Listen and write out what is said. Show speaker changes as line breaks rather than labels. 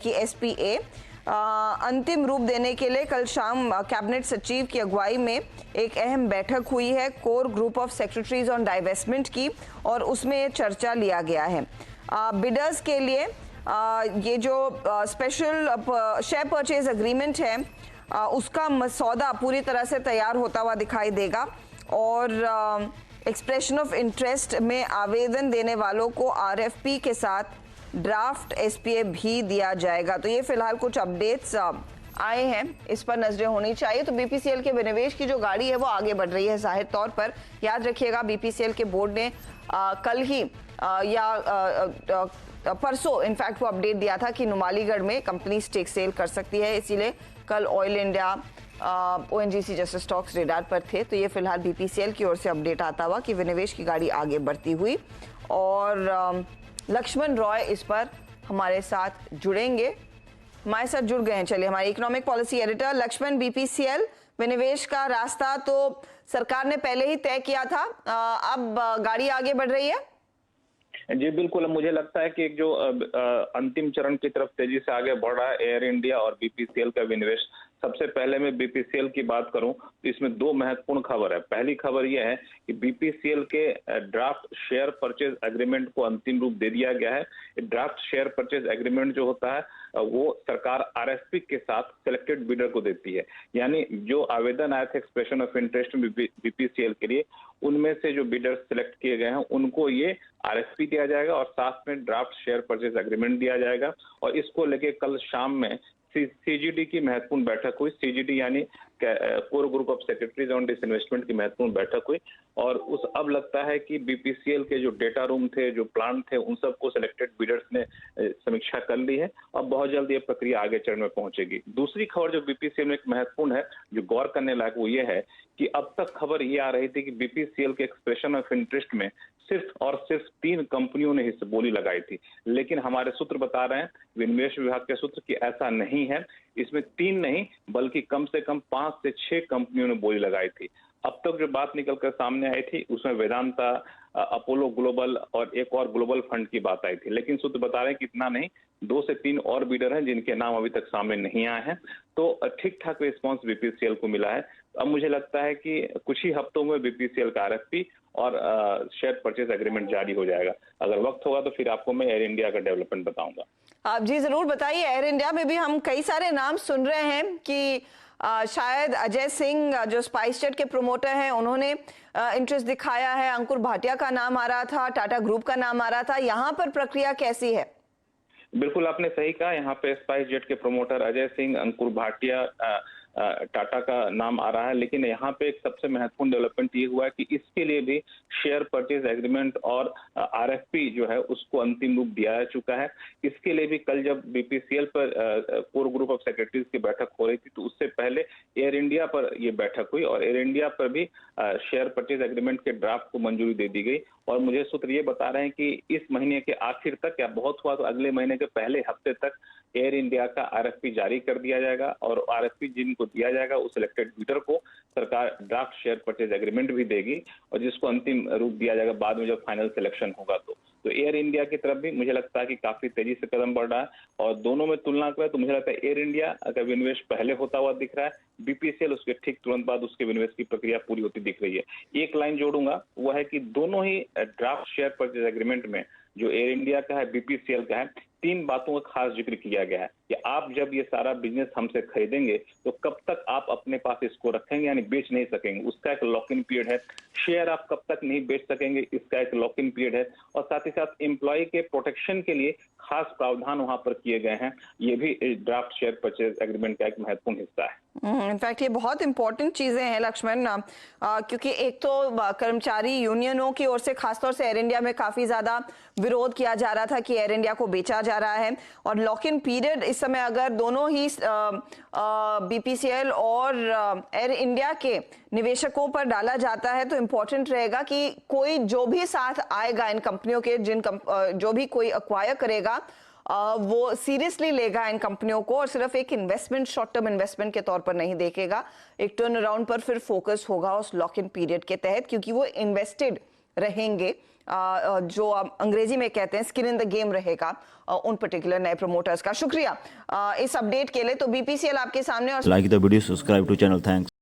कि एसपीए अंतिम रूप देने के लिए कल शाम कैबिनेट सचिव की अगुवाई में एक अहम बैठक हुई है core group of secretaries on divestment की, और उसमें चर्चा लिया गया है बिडर्स के लिए ये जो स्पेशल शेयर परचेज एग्रीमेंट है उसका मसौदा पूरी तरह से तैयार होता हुआ दिखाई देगा, और एक्सप्रेशन ऑफ इंटरेस्ट में आवेदन देने वालों को आरएफपी के साथ ड्राफ्ट एसपीए भी दिया जाएगा। तो ये फिलहाल कुछ अपडेट्स आए हैं, इस पर नजरें होनी चाहिए। तो बीपीसीएल के विनिवेश की जो गाड़ी है वो आगे बढ़ रही है जाहिर तौर पर। याद रखिएगा बीपीसीएल के बोर्ड ने कल ही परसों इनफैक्ट वो अपडेट दिया था कि नुमालीगढ़ में कंपनी स्टेक सेल कर सकती है, इसीलिए कल ऑयल इंडिया ओएनजीसी जैसे स्टॉक्स रेडार पर थे। तो ये फिलहाल बीपीसीएल की ओर से अपडेट आता हुआ कि विनिवेश की गाड़ी आगे बढ़ती हुई, और लक्ष्मण रॉय इस पर हमारे साथ जुड़ेंगे, हमारे साथ जुड़ गए हैं। चलिए, हमारे economic policy editor Lakshman, BPCL विनिवेश का रास्ता तो सरकार ने पहले ही तय किया था, अब गाड़ी आगे बढ़ रही है।
जी बिल्कुल, मुझे लगता है कि एक जो अंतिम चरण की तरफ तेजी से आगे बढ़ रहा है एयर इंडिया और बीपीसीएल का विनिवेश। सबसे पहले मैं बीपीसीएल की बात करूं तो इसमें दो महत्वपूर्ण खबर है। पहली खबर यह है कि बीपीसीएल के ड्राफ्ट शेयर परचेज एग्रीमेंट को अंतिम रूप दे दिया गया है। ड्राफ्ट शेयर परचेज एग्रीमेंट जो होता है वो सरकार आरएफपी के साथ सिलेक्टेड बिडर को देती है, यानी जो आवेदन आए थे एक्सप्रेशन ऑफ इंटरेस्ट में बीपीसीएल के लिए, उनमें से जो बिडर सिलेक्ट किए गए हैं उनको ये आरएफपी दिया जाएगा और साथ में ड्राफ्ट शेयर परचेज एग्रीमेंट दिया जाएगा। और इसको लेके कल शाम में सीजीडी की महत्वपूर्ण बैठक हुई। सीजीडी यानी core group of secretaries on disinvestment की महत्वपूर्ण बैठक हुई, और अब लगता है कि बीपीसीएल के जो डेटा रूम थे, जो प्लान थे, उन सबको सिलेक्टेड बिडर्स ने समीक्षा कर ली है। अब बहुत जल्द ये प्रक्रिया आगे चरण में पहुंचेगी। दूसरी खबर जो बीपीसीएल में एक महत्वपूर्ण है, जो गौर करने लायक, वो ये है कि अब तक खबर ये आ रही थी कि बीपीसीएल के एक्सप्रेशन ऑफ इंटरेस्ट में सिर्फ और सिर्फ 3 कंपनियों ने हिस्सा बोली लगाई थी, लेकिन हमारे सूत्र बता रहे हैं, विनिवेश विभाग के सूत्र, कि ऐसा नहीं है। इसमें 3 नहीं बल्कि कम से कम 5 से 6 कंपनियों ने बोली लगाई थी। अब तक जो बात निकलकर सामने आई थी उसमें वेदांता, अपोलो ग्लोबल और एक और ग्लोबल फंड की बात आई थी, लेकिन सूत्र बता रहे हैं कि इतना नहीं, 2 से 3 और बिडर हैं जिनके नाम अभी तक सामने नहीं आए हैं। तो ठीक ठाक रिस्पॉन्स बीपीसीएल को मिला है। अब मुझे लगता है कि कुछ ही हफ्तों में बीपीसीएल का आरएफपी और शेयर परचेज एग्रीमेंट जारी हो जाएगा। अगर वक्त होगा तो फिर आपको मैं एयर इंडिया का डेवलपमेंट बताऊंगा।
आप जी जरूर बताइए। एयर इंडिया में भी हम कई सारे नाम सुन रहे हैं कि शायद अजय सिंह जो स्पाइसजेट के प्रोमोटर हैं उन्होंने इंटरेस्ट दिखाया है, अंकुर भाटिया का नाम आ रहा था, टाटा ग्रुप का नाम आ रहा था। यहाँ पर प्रक्रिया कैसी है?
बिल्कुल आपने सही कहा, यहाँ पे स्पाइसजेट के प्रोमोटर अजय सिंह, अंकुर भाटिया, टाटा का नाम आ रहा है, लेकिन यहाँ पे एक सबसे महत्वपूर्ण डेवलपमेंट ये हुआ है कि इसके लिए भी शेयर परचेज एग्रीमेंट और आरएफपी जो है उसको अंतिम रूप दिया जा चुका है। इसके लिए भी कल जब बीपीसीएल पर कोर ग्रुप ऑफ सेक्रेटरीज की बैठक हो रही थी तो उससे पहले एयर इंडिया पर ये बैठक हुई, और एयर इंडिया पर भी शेयर परचेज एग्रीमेंट के ड्राफ्ट को मंजूरी दे दी गई। और मुझे सूत्र ये बता रहे हैं कि इस महीने के आखिर तक, या बहुत हुआ तो अगले महीने के पहले हफ्ते तक, एयर इंडिया का आरएफपी जारी कर दिया जाएगा, और आरएफपी जिनको दिया जाएगा उस सिलेक्टेड बिडर को सरकार ड्राफ्ट शेयर परचेज एग्रीमेंट भी देगी, और जिसको अंतिम रूप दिया जाएगा बाद में जब फाइनल सिलेक्शन होगा। तो एयर इंडिया की तरफ भी मुझे लगता है कि काफी तेजी से कदम बढ़ रहा है, और दोनों में तुलना करें तो मुझे लगता है एयर इंडिया का विनिवेश पहले होता हुआ दिख रहा है, बीपीसीएल उसके ठीक तुरंत बाद उसके विनिवेश की प्रक्रिया पूरी होती दिख रही है। एक लाइन जोड़ूंगा, वो है कि दोनों ही ड्राफ्ट शेयर परचेज एग्रीमेंट में जो एयर इंडिया का है, बीपीसीएल का है, 3 बातों का खास जिक्र किया गया है कि आप जब ये सारा बिजनेस हमसे खरीदेंगे तो कब तक आप अपने पास इसको रखेंगे, यानी बेच नहीं सकेंगे, उसका एक लॉक इन पीरियड है। शेयर आप कब तक नहीं बेच सकेंगे, इसका एक लॉक इन पीरियड है, और साथ ही साथ एम्प्लॉय के प्रोटेक्शन के लिए खास प्रावधान वहां पर किए गए हैं। ये भी ड्राफ्ट शेयर परचेज एग्रीमेंट का एक महत्वपूर्ण हिस्सा है।
इनफैक्ट ये बहुत इंपॉर्टेंट चीजें हैं लक्ष्मण, क्योंकि एक तो कर्मचारी यूनियनों की ओर से खासतौर से एयर इंडिया में काफी ज्यादा विरोध किया जा रहा था कि एयर इंडिया को बेचा जा रहा है, और लॉक इन पीरियड इस समय अगर दोनों ही बीपीसीएल और एयर इंडिया के निवेशकों पर डाला जाता है तो इम्पोर्टेंट रहेगा कि कोई जो भी साथ आएगा इन कंपनियों के, जो भी कोई अक्वायर करेगा वो सीरियसली लेगा इन कंपनियों को, और सिर्फ एक इन्वेस्टमेंट, शॉर्ट टर्म इन्वेस्टमेंट के तौर पर नहीं देखेगा, एक टर्न अराउंड पर फिर फोकस होगा उस लॉक इन पीरियड के तहत, क्योंकि वो इन्वेस्टेड रहेंगे, जो अंग्रेजी में कहते हैं स्किन इन द गेम रहेगा उन पर्टिकुलर नए प्रमोटर्स का। शुक्रिया इस अपडेट के लिए। तो बीपीसीएल आपके सामने और
like the video, subscribe to channel. Thanks.